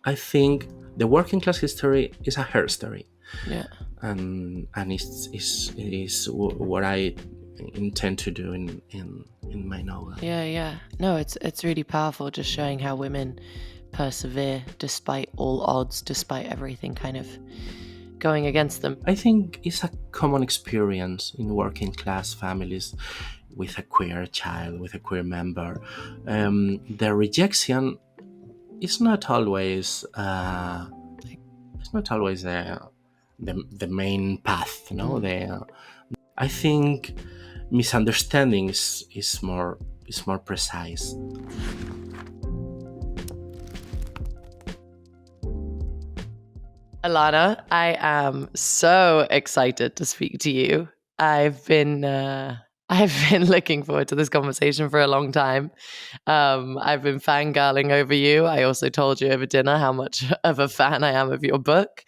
I think the working class history is a her story, Yeah. and is what I intend to do in my novel. Yeah. No, it's really powerful, just showing how women persevere despite all odds, despite everything kind of going against them. I think it's a common experience in working class families with a queer child, with a queer member. The rejection is not always the main path. I think misunderstanding is more precise. Alana, I am so excited to speak to you. I've been looking forward to this conversation for a long time. I've been fangirling over you. I also told you over dinner how much of a fan I am of your book.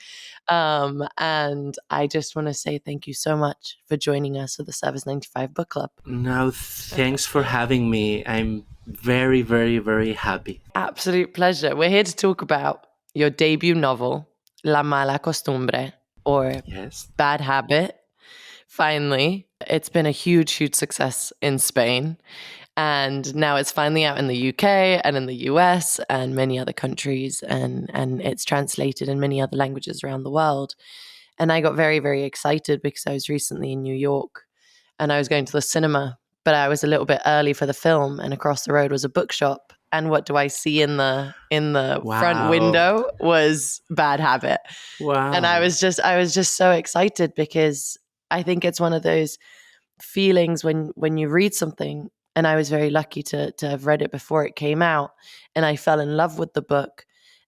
And I just want to say thank you so much for joining us at the Service 95 Book Club. No, thanks for having me. I'm very, very, very happy. Absolute pleasure. We're here to talk about your debut novel, La Mala Costumbre, or Yes. Bad Habit. Finally, it's been a huge success in Spain. And now it's finally out in the UK and in the US and many other countries. And it's translated in many other languages around the world. And I got very excited because I was recently in New York and I was going to the cinema, but I was a little bit early for the film, and across the road was a bookshop. And what do I see in the front Wow. window was Bad Habit. And I Wow. was just so excited because I think it's one of those feelings when you read something, and I was very lucky to have read it before it came out, and I fell in love with the book.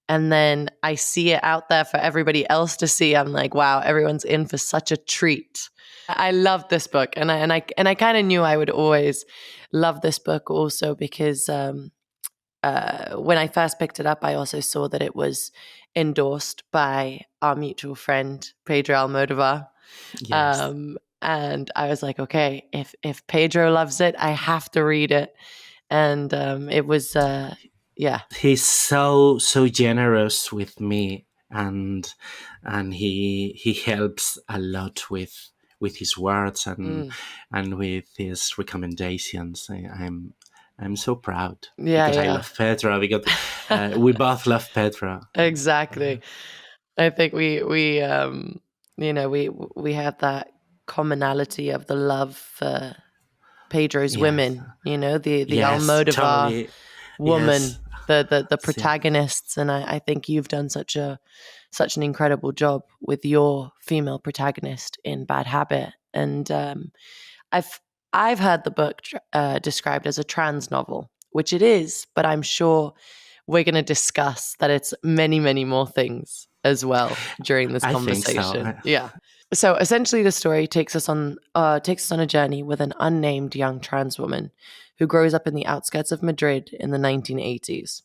And then I see it out there for everybody else to see. I'm like, wow, everyone's in for such a treat. I love this book, and I kind of knew I would always love this book also because when I first picked it up, I also saw that it was endorsed by our mutual friend Pedro Almodovar. Yes. And I was like, okay, if Pedro loves it, I have to read it. And it was, yeah. He's so generous with me, and he helps a lot with his words and with his recommendations. I'm so proud because I Yeah. love Petra, because we both love Petra. Exactly. I think we have that commonality of the love for Pedro's Yes. women, the Yes, Almodovar totally. woman, Yes. the Yeah. protagonists. And I think you've done such an incredible job with your female protagonist in Bad Habit. And I've I've heard the book described as a trans novel, which it is, but I'm sure we're going to discuss that it's many more things as well during this I think so. conversation. Yeah. So essentially, the story takes us on a journey with an unnamed young trans woman who grows up in the outskirts of Madrid in the 1980s.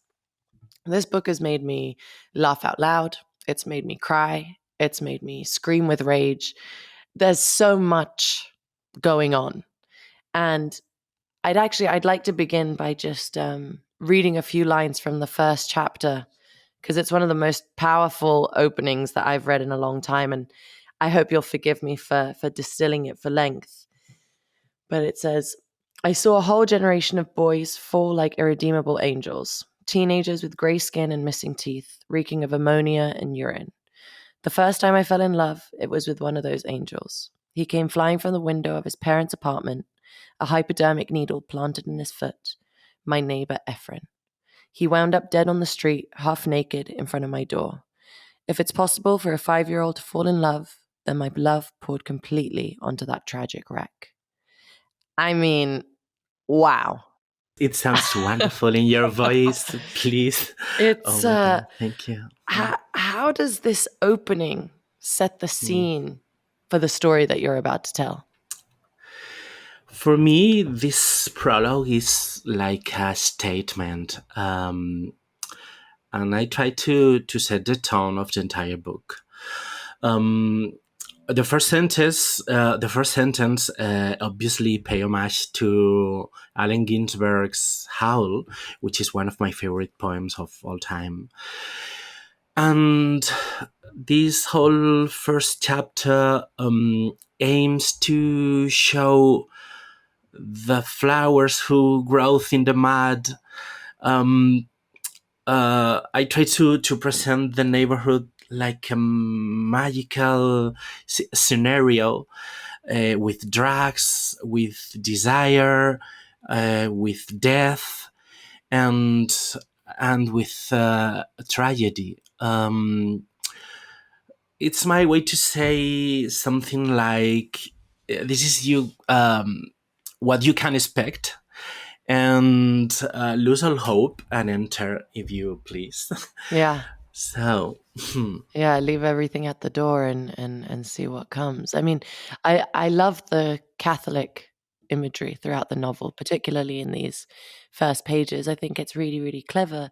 This book has made me laugh out loud. It's made me cry. It's made me scream with rage. There's so much going on, and I'd like to begin by just reading a few lines from the first chapter because it's one of the most powerful openings that I've read in a long time, and I hope you'll forgive me for distilling it for length. But it says, I saw a whole generation of boys fall like irredeemable angels, teenagers with grey skin and missing teeth, reeking of ammonia and urine. The first time I fell in love, it was with one of those angels. He came flying from the window of his parents' apartment, a hypodermic needle planted in his foot. My neighbor Efren. He wound up dead on the street, half naked, in front of my door. If it's possible for a 5-year-old to fall in love, then my love poured completely onto that tragic wreck. I mean, wow. It sounds wonderful in your voice. Please. Oh It's my God. Thank you. how does this opening set the Mm. scene for the story that you're about to tell? For me, this prologue is like a statement, and I try to set the tone of the entire book. Um, the first sentence obviously pay homage to Allen Ginsberg's Howl, which is one of my favorite poems of all time. And this whole first chapter aims to show the flowers who grow in the mud. Um, I try to present the neighborhood like a magical scenario, with drugs, with desire, with death, and with tragedy. It's my way to say something like, this is you, what you can expect, and lose all hope and enter if you please. Yeah. So Yeah, leave everything at the door and see what comes. I mean, I love the Catholic imagery throughout the novel, particularly in these first pages. I think it's really, really clever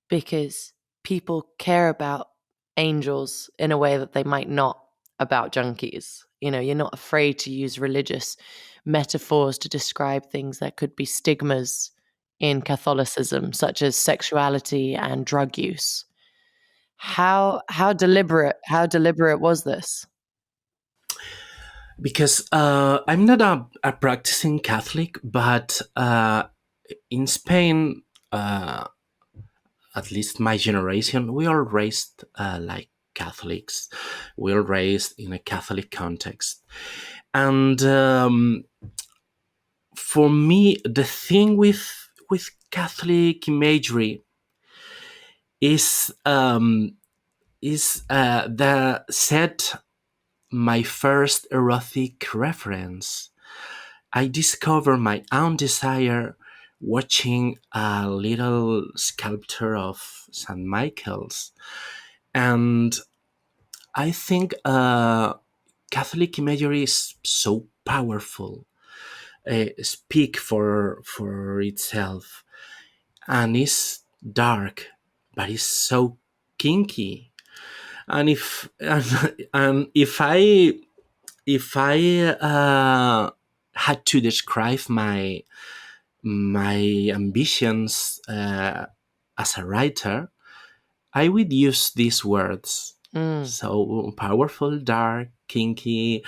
because people care about angels in a way that they might not about junkies. You know, you're not afraid to use religious metaphors to describe things that could be stigmas in Catholicism, such as sexuality and drug use. How deliberate was this? because I'm not a practicing Catholic, but in Spain, uh, at least my generation, we are raised like Catholics. We are raised in a Catholic context. And for me, the thing with Catholic imagery is the set my first erotic reference. I discovered my own desire watching a little sculpture of St. Michael's, and I think Catholic imagery is so powerful, speak for itself, and it's dark, but it's so kinky. And if I had to describe my ambitions as a writer, I would use these words. Mm, So powerful, dark, kinky,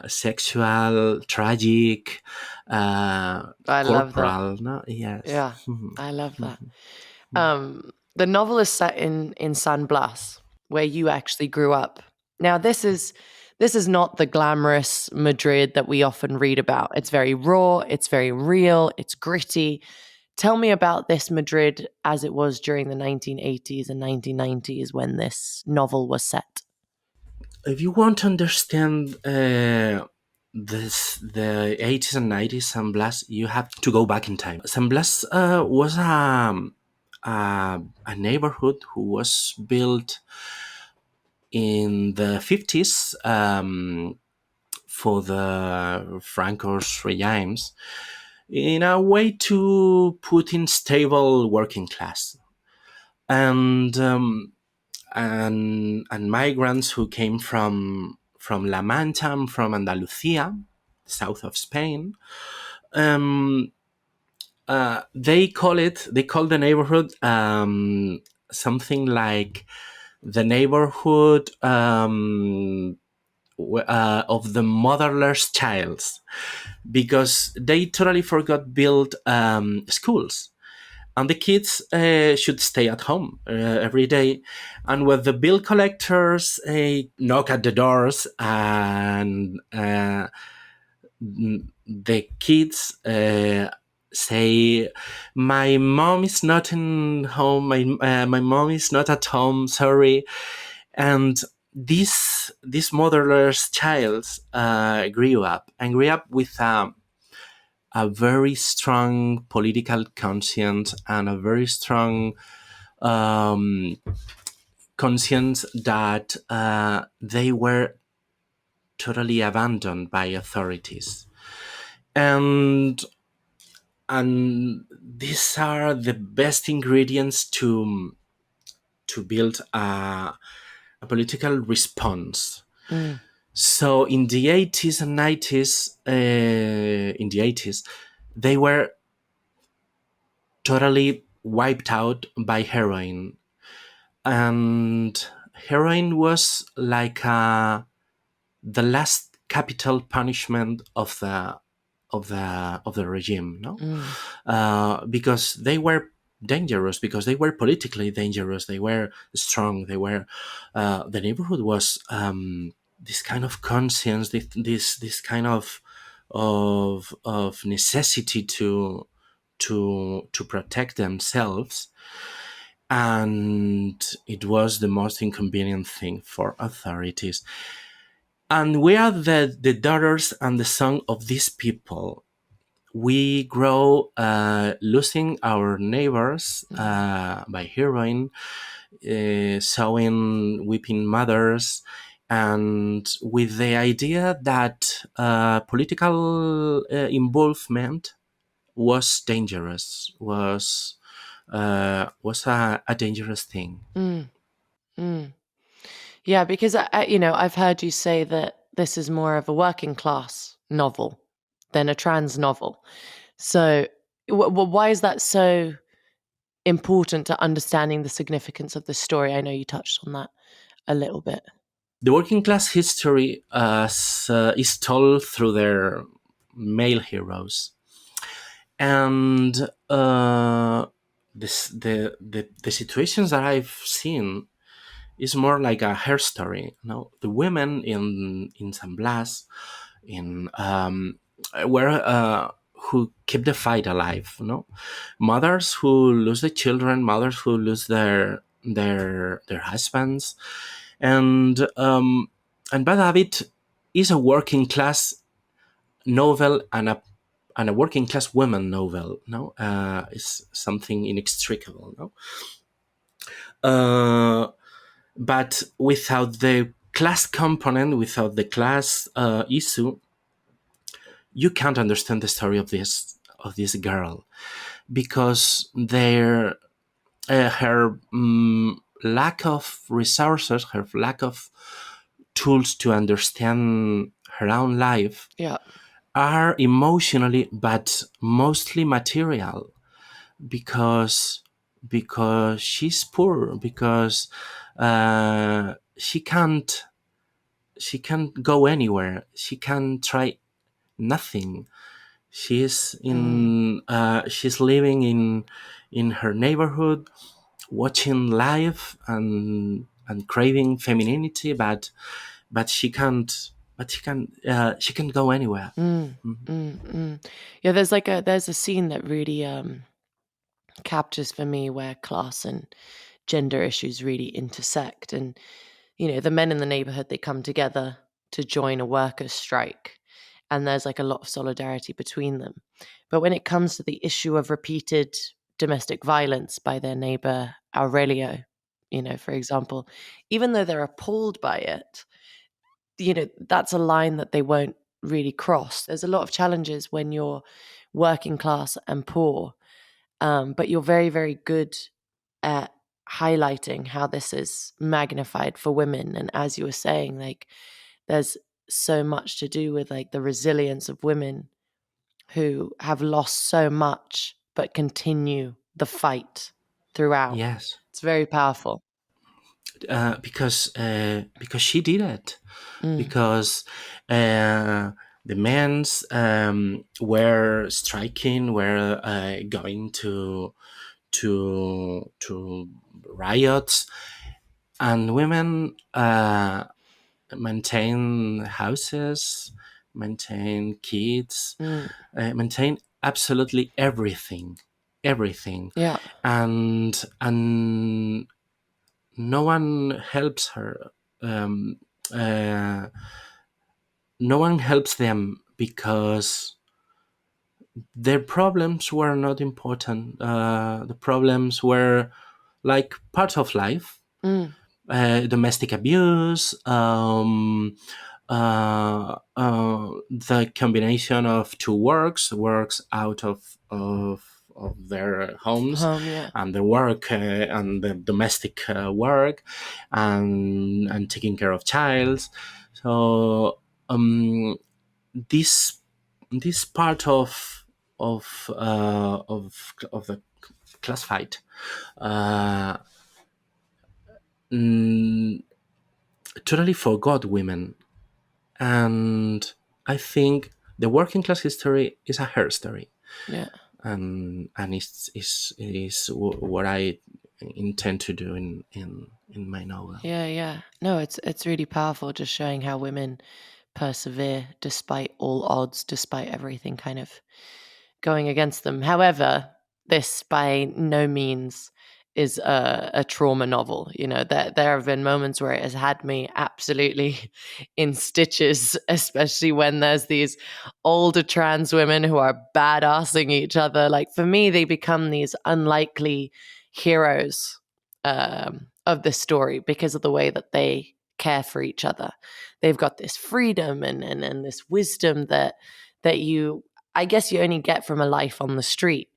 sexual, tragic, I love that. corporal. No, yes. Yeah, I love that. The novel is set in San Blas, where you actually grew up. Now, this is not the glamorous Madrid that we often read about. It's very raw, it's very real, it's gritty. Tell me about this Madrid as it was during the 1980s and 1990s when this novel was set. If you want to understand the 80s and 90s San Blas, you have to go back in time. San Blas was a neighborhood who was built in the 50s, for the Franco's regimes, in a way to put in stable working class. And migrants who came from La Mancha, from Andalusia, south of Spain. Um, they call the neighborhood something like the neighborhood of the motherless childs, because they totally forgot build schools, and the kids should stay at home every day. And when the bill collectors knock at the doors, and the kids say, "My mom is not in home. My mom is not at home. Sorry." And this motherless child grew up with a very strong political conscience, and a very strong um, conscience that they were totally abandoned by authorities. And these are the best ingredients to build a political response. Mm, So in the 80s and 90s, they were totally wiped out by heroin. and heroin was like the last capital punishment of the regime, no, Mm. because they were dangerous, because they were politically dangerous. They were strong. They were the neighborhood was this kind of conscience, this kind of necessity to protect themselves, and it was the most inconvenient thing for authorities. And we are the daughters and the son of these people. We grow losing our neighbors Mm. by heroin, sewing weeping mothers, and with the idea that political involvement was dangerous, was a dangerous thing. Mm. Mm. Yeah, because I've heard you say that this is more of a working class novel than a trans novel. So, why is that so important to understanding the significance of the story? I know you touched on that a little bit. The working class history is told through their male heroes, and the situations that I've seen is more like a hair story. No, the women in San Blas, in where who keep the fight alive. No, mothers who lose the children, mothers who lose their husbands, and Bad Habit is a working class novel and a working class woman novel. No, is something inextricable. No, but without the class component, without the class issue, you can't understand the story of this girl, because her lack of resources, her lack of tools to understand her own life Yeah. are emotionally but mostly material, because she's poor, because she can't go anywhere, she can try nothing. Mm. She's living in her neighborhood, watching life and craving femininity, but she can go anywhere. Mm. Mm. Mm. Yeah, there's a scene that really captures for me where class and gender issues really intersect. And the men in the neighborhood, they come together to join a workers' strike, and there's like a lot of solidarity between them. But when it comes to the issue of repeated domestic violence by their neighbor Aurelio, for example, even though they're appalled by it, that's a line that they won't really cross. There's a lot of challenges when you're working class and poor, but you're very, very good at highlighting how this is magnified for women. And as you were saying, like, there's so much to do with like the resilience of women who have lost so much but continue the fight throughout. Yes, It's very powerful. because she did it, Mm. because the men's were striking, were going to riots, and women maintain houses, maintain kids, Mm. maintain absolutely everything, Yeah. and no one helps her. Um, uh, no one helps them, because their problems were not important. The problems were like part of life: Mm. domestic abuse, the combination of two works out of their homes, Yeah. and the work and the domestic work, and taking care of child. So this this part of the class fight uh, mm, totally forgot women. And I think the working class history is a her story, Yeah. and is what I intend to do in my novel. Yeah, yeah. No, it's really powerful, just showing how women persevere despite all odds, despite everything kind of going against them. However, this by no means is a trauma novel. You know, there have been moments where it has had me absolutely in stitches, especially when there's these older trans women who are badassing each other. Like for me, they become these unlikely heroes of the story because of the way that they care for each other. They've got this freedom and this wisdom that you, I guess, you only get from a life on the street.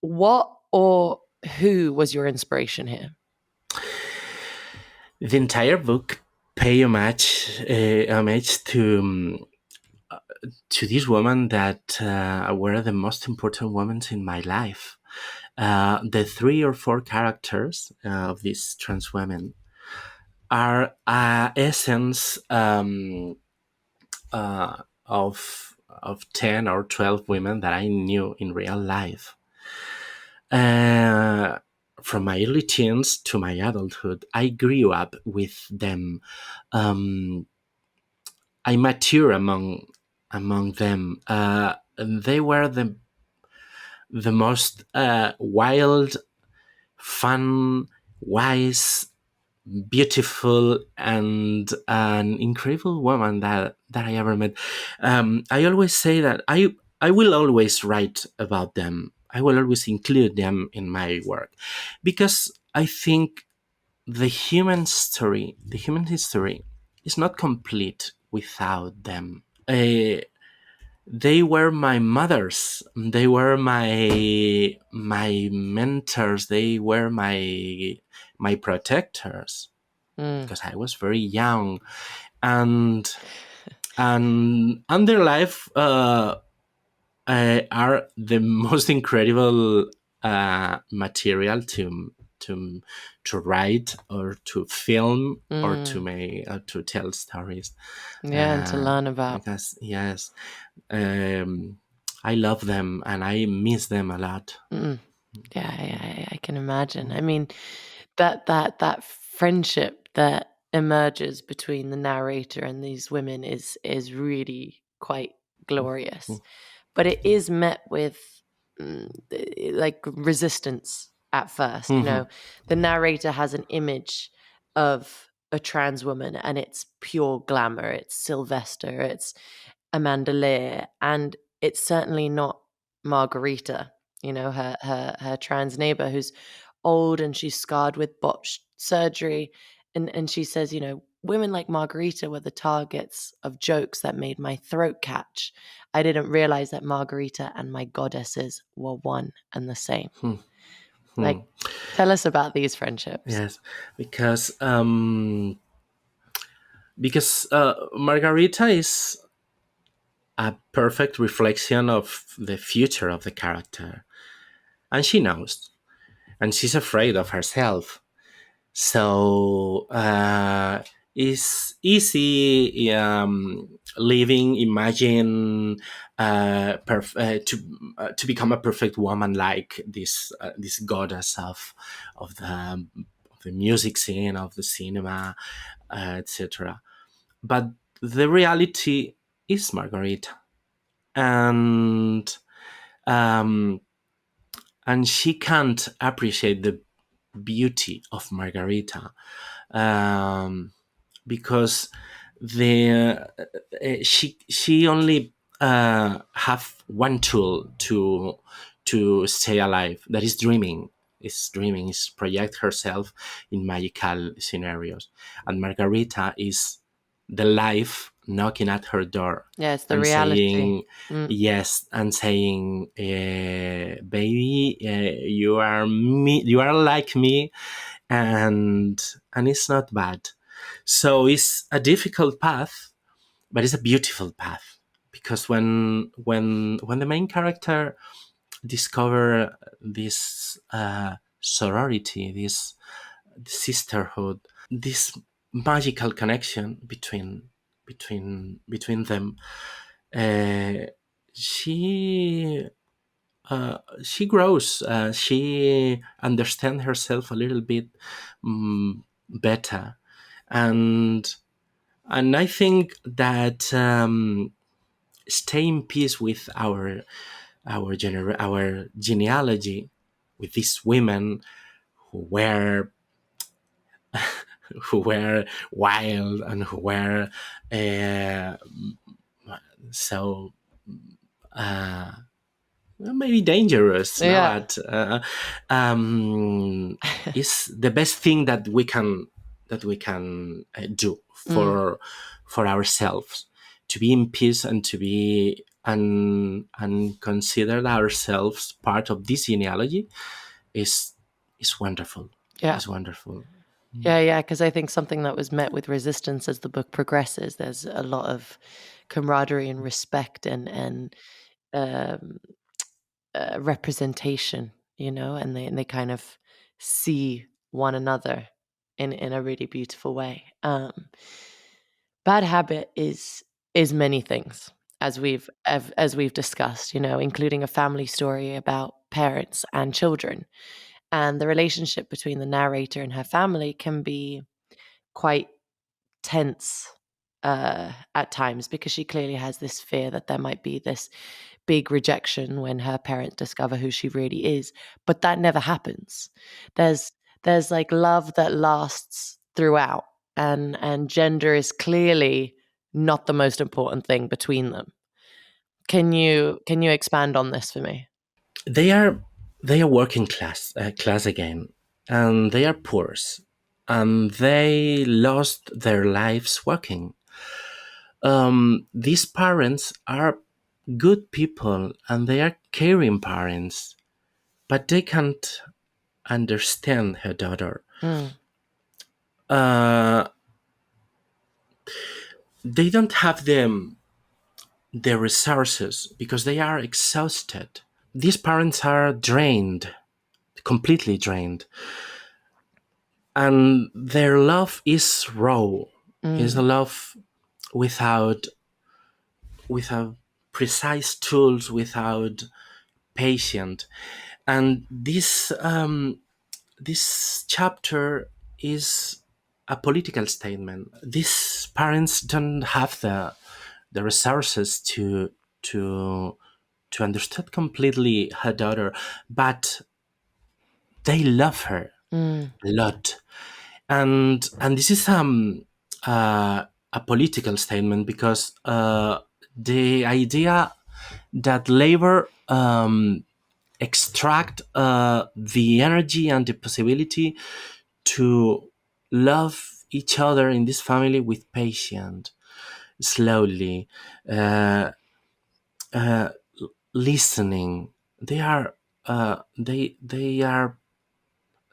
What or who was your inspiration here? The entire book pay homage to these women that were the most important women in my life. The three or four characters of these trans women are essence of 10 or 12 women that I knew in real life. Uh, from my early teens to my adulthood, I grew up with them. Um, I mature among them. They were the most wild, fun, wise, beautiful, and an incredible woman that I ever met. I always say that I will always write about them. I will always include them in my work because I think the human history, is not complete without them. They were my mothers. They were my mentors. They were my protectors Mm, because I was very young, and their life are the most incredible material to to write or to film or to mm. make to tell stories. Yeah, and to Uh, learn about. because yes, um, I love them and I miss them a lot. Mm. Yeah, I can imagine. I mean, that friendship that emerges between the narrator and these women is really quite glorious. But it is met with like resistance at first. You know, the narrator has an image of a trans woman, and it's pure glamour. It's Sylvester. It's Amanda Lear, and it's certainly not Margarita. You know, her trans neighbor who's old and she's scarred with botched surgery, and she says, you know, women like Margarita were the targets of jokes that made my throat catch. I didn't realize that Margarita and my goddesses were one and the same. Like, tell us about these friendships. Yes, because Margarita is a perfect reflection of the future of the character, and she knows, and she's afraid of herself. So it's easy living, imagine to become a perfect woman like this goddess of the music scene, of the cinema, etc. But the reality is Margarita, and um, she can't appreciate the beauty of Margarita, um, because the she only have one tool to stay alive, that is dreaming. Is project herself in magical scenarios, and Margarita is the life knocking at her door Yeah, it's the and reality. saying Mm, yes, and saying, baby, you are like me, and it's not bad. So it's a difficult path, but it's a beautiful path, because when the main character discover this sorority, this the sisterhood, this magical connection between them. Uh, she she grows. She understands herself a little bit better, and I think that stay in peace with our genealogy, with these women who were who were wild and who were uh, so maybe dangerous. No, Yeah. at is the best thing that we can do Mm. for ourselves, to be in peace and to be and consider ourselves part of this genealogy is is wonderful. Yeah. Is wonderful. Yeah, yeah, because I think something that was met with resistance as the book progresses. There's a lot of camaraderie and respect and um, representation, and they kind of see one another in a really beautiful way. Bad habit is many things, as we've discussed, including a family story about parents and children, and the relationship between the narrator and her family can be quite tense at times, because she clearly has this fear that there might be this big rejection when her parents discover who she really is, but that never happens. There's like love that lasts throughout, and gender is clearly not the most important thing between them. Can you expand on this for me? They are working class again, and they are poor, and they lost their lives working. These parents are good people and they are caring parents, but they can't understand her daughter. Mm, Uh, they don't have the resources because they are exhausted. These parents are drained, completely drained, and their love is raw. Is a mm, love without without precise tools, without patient. And this chapter is a political statement. These parents don't have the resources to to understand completely her daughter, but they love her mm. a lot. And this is a political statement because the idea that labor extract the energy and the possibility to love each other in this family with patience, slowly, uh, uh, listening. They are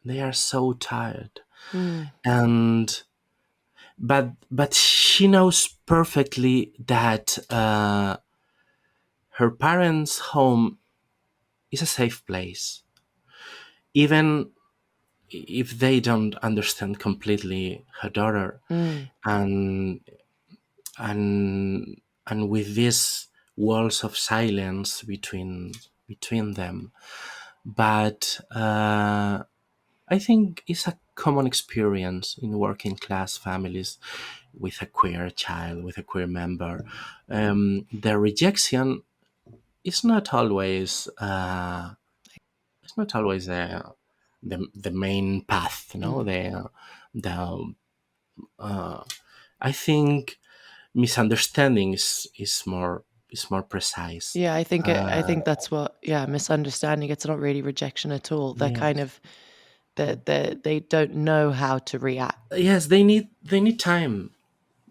they are so tired, Mm. and but she knows perfectly that her parents' home is a safe place, even if they don't understand completely her daughter, Mm. and and and with these walls of silence between them. But I think it's a common experience in working class families with a queer child, with a queer member. The rejection is not always the main path. Mm. The I think misunderstanding is more precise. Yeah, I think that's what. Yeah, misunderstanding. It's not really rejection at all. They're kind Yes, of they don't know how to react. yes, they need time.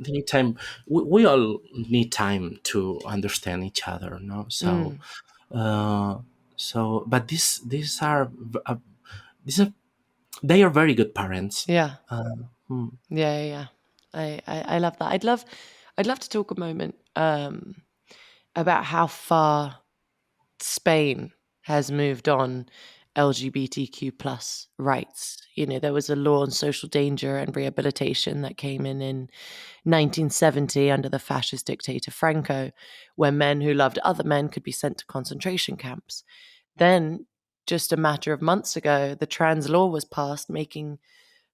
They need time. We all need time to understand each other. No, so Mm. uh, but these are these are they are very good parents. Yeah, Hmm. yeah, yeah, yeah. I love that. I'd love to talk a moment about how far Spain has moved on LGBTQ plus rights. There was a law on social danger and rehabilitation that came in 1970 under the fascist dictator Franco, where men who loved other men could be sent to concentration camps. Then, just a matter of months ago, the trans law was passed, making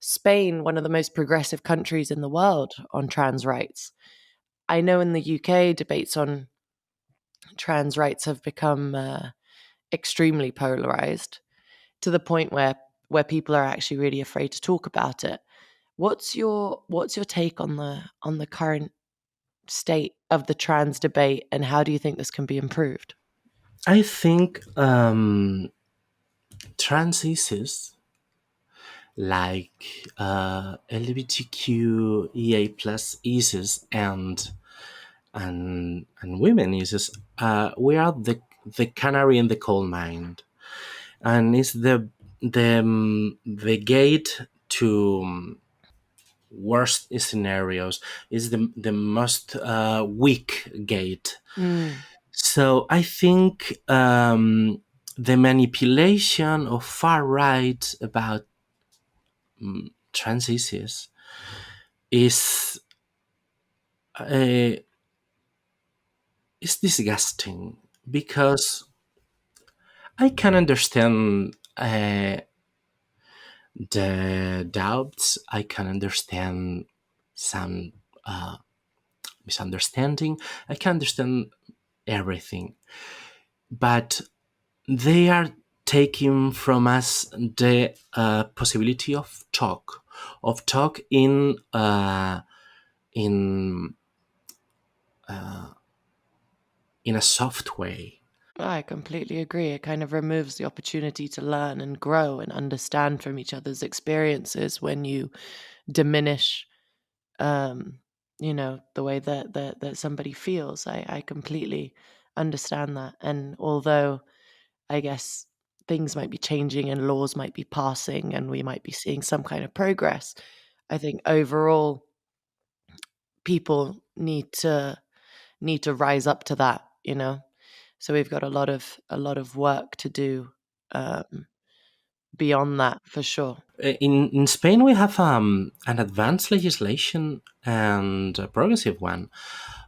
Spain one of the most progressive countries in the world on trans rights. I know in the UK, debates on trans rights have become extremely polarized to the point where people are actually really afraid to talk about it. What's your take on the current state of the trans debate, and how do you think this can be improved? I think trans issues like LGBTQEA plus issues and women issues, we are the canary in the coal mine, and it's the gate to worst scenarios. Is the most weak gate. Mm, So I think the manipulation of far right about trans issues is uh, is disgusting, because I can understand the doubts. I can understand some misunderstanding. I can understand everything, but they are taking from us the possibility of talk in in a soft way. I completely agree. It kind of removes the opportunity to learn and grow and understand from each other's experiences when you diminish, um, the way that somebody feels. I completely understand that. And although I guess things might be changing and laws might be passing and we might be seeing some kind of progress, I think overall people need to rise up to that. So we've got a lot of work to do um, beyond that for sure. In Spain, we have an advanced legislation and a progressive one,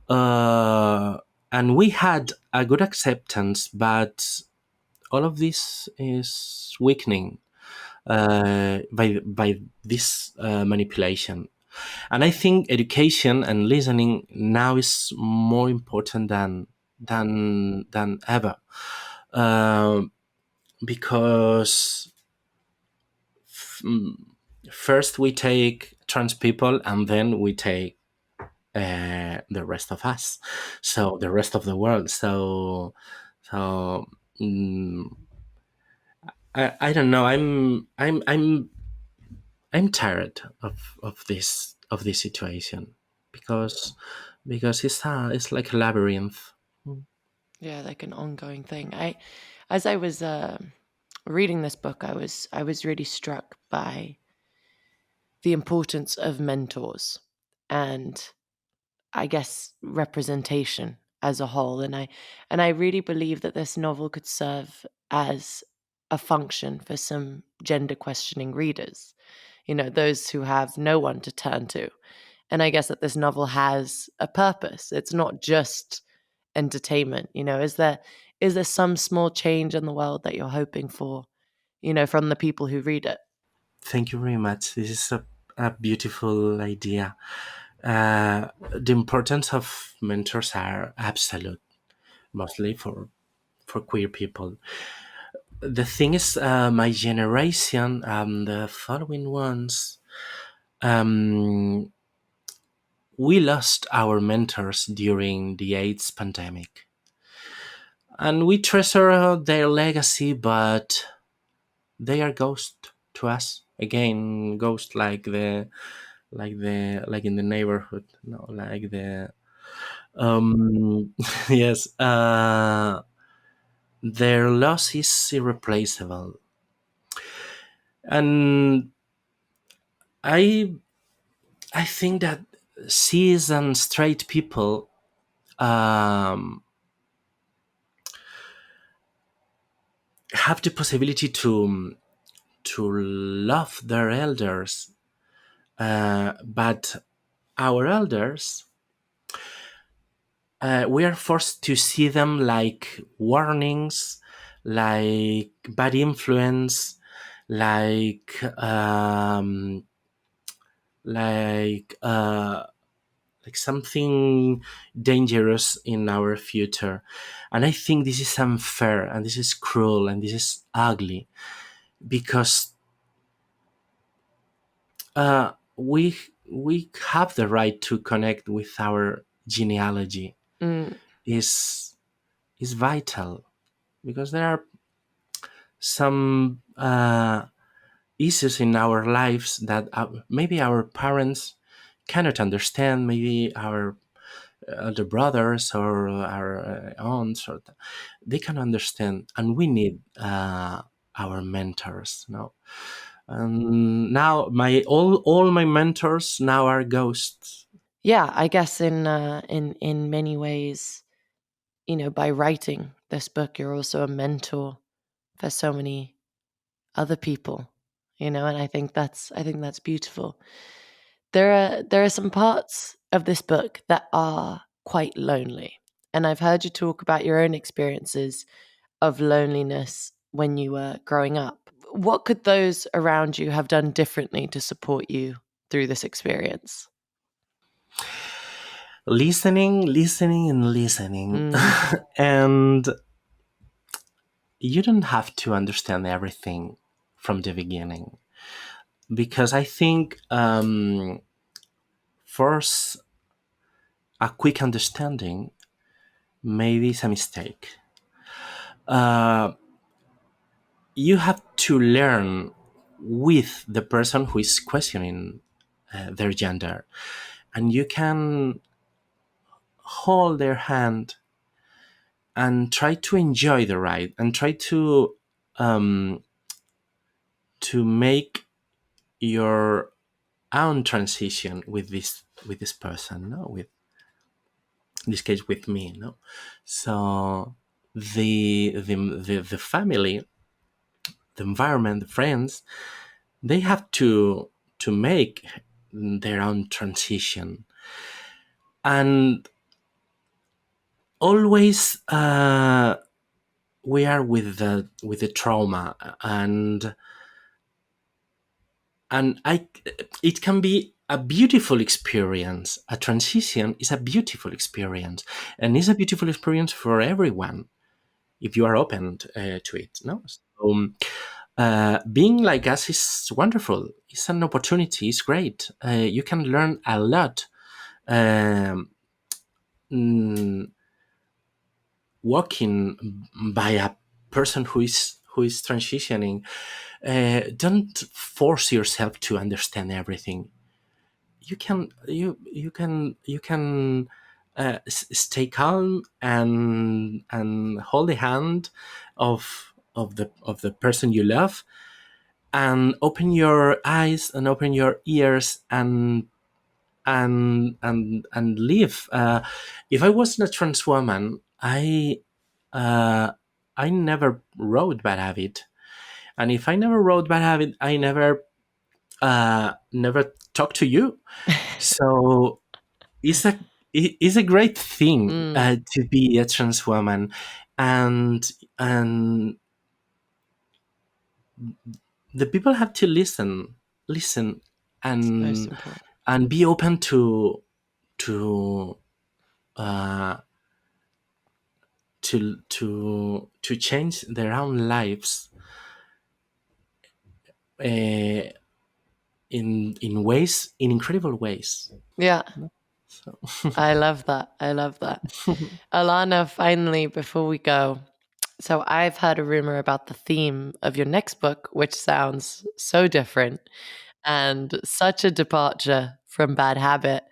uh, and we had a good acceptance, but all of this is weakening by this manipulation. And I think education and listening now is more important than ever, Um because first we take trans people, and then we take the rest of us, so the rest of the world. So mm, I don't know. I'm tired of this situation, because it's like a labyrinth. Yeah, like an ongoing thing. As I was reading this book, I was really struck by the importance of mentors and, I guess, representation as a whole. And I really believe that this novel could serve as a function for some gender questioning readers, those who have no one to turn to. And I guess that this novel has a purpose. It's not just entertainment. Is there some small change in the world that you're hoping for, from the people who read it? Thank you very much. This is a beautiful idea. The importance of mentors are absolute, mostly for queer people. The thing is, my generation, the following ones, um, we lost our mentors during the AIDS pandemic, and we treasure their legacy, but they are ghost to us. Again, ghost like in the neighborhood, no, like the yes, their loss is irreplaceable. And I I think that cis and straight people um, have the possibility to love their elders, but our elders, we are forced to see them like warnings, like bad influence, like like uh, like something dangerous in our future. And I think this is unfair, and this is cruel, and this is ugly, because we have the right to connect with our genealogy. Mm. Is vital, because there are some issues in our lives that maybe our parents cannot understand, maybe our elder brothers or our aunts, or they can understand, and we need our mentors. No, and now my all my mentors now are ghosts. Yeah, I guess in many ways, by writing this book, you're also a mentor for so many other people, and I think that's beautiful. There are some parts of this book that are quite lonely, and I've heard you talk about your own experiences of loneliness when you were growing up. What could those around you have done differently to support you through this experience? Listening and listening. Mm. And you don't have to understand everything from the beginning, because I think first a quick understanding maybe is a mistake. uh, you have to learn with the person who is questioning their gender, and you can hold their hand and try to enjoy the ride, and try um, to make your own transition with this person, no, with in this case with me, no. So the family, the environment, the friends, they have to make their own transition. And always we are with the trauma, and I it can be a beautiful experience. A transition is a beautiful experience, and it's a beautiful experience for everyone if you are open to it, no. So being like us is wonderful. It's an opportunity. It's great. You can learn a lot um, mm, walking by a person who is transitioning. Don't force yourself to understand everything. You can stay calm and hold the hand of the person you love, and open your eyes and open your ears, and live. If I wasn't a trans woman, uh, I never wrote Bad Habit, and if I never wrote Bad Habit, I never talked to you. So it's a great thing Mm. to be a trans woman, and and the people have to listen, It's most and important. be open to uh, to change their own lives uh, in incredible ways. Yeah, So I love that. I love that. Alana, finally, before we go, so I've heard a rumor about the theme of your next book, which sounds so different and such a departure from Bad Habit.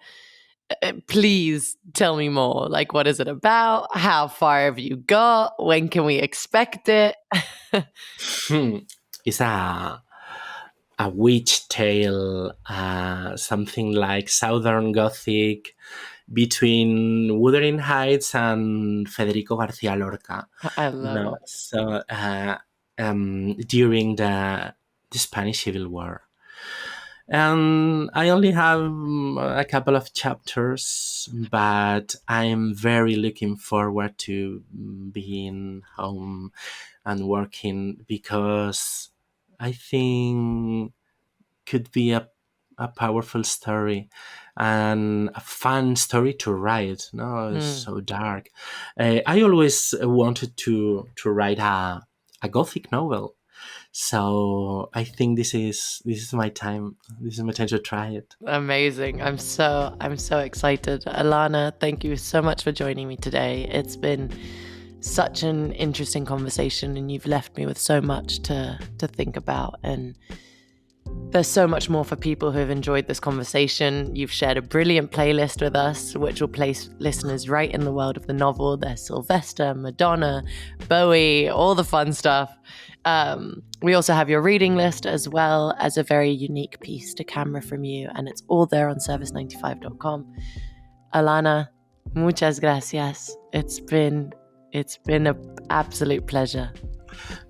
Please tell me more. Like, what is it about? How far have you got? When can we expect it? it's a witch tale, something like Southern Gothic between Wuthering Heights and Federico Garcia Lorca. I love No, it. so during the Spanish Civil War. And I only have a couple of chapters, but I'm very looking forward to being home and working, because I think could be a powerful story and a fun story to write. No, it's so dark. I always wanted to write a gothic novel, so I think this is my time. This is my time to try it. Amazing. I'm so excited. Alana, thank you so much for joining me today. It's been such an interesting conversation, and you've left me with so much to think about, and there's so much more for people who have enjoyed this conversation. You've shared a brilliant playlist with us, which will place listeners right in the world of the novel. There's Sylvester, Madonna, Bowie, all the fun stuff. We also have your reading list, as well as a very unique piece to camera from you, and it's all there on service95.com. Alana, muchas gracias. It's been an absolute pleasure.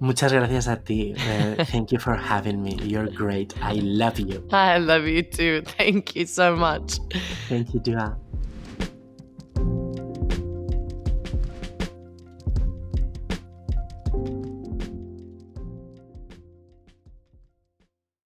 Muchas gracias a ti. Thank you for having me. You're great. I love you. I love you too. Thank you so much. Thank you, Dua.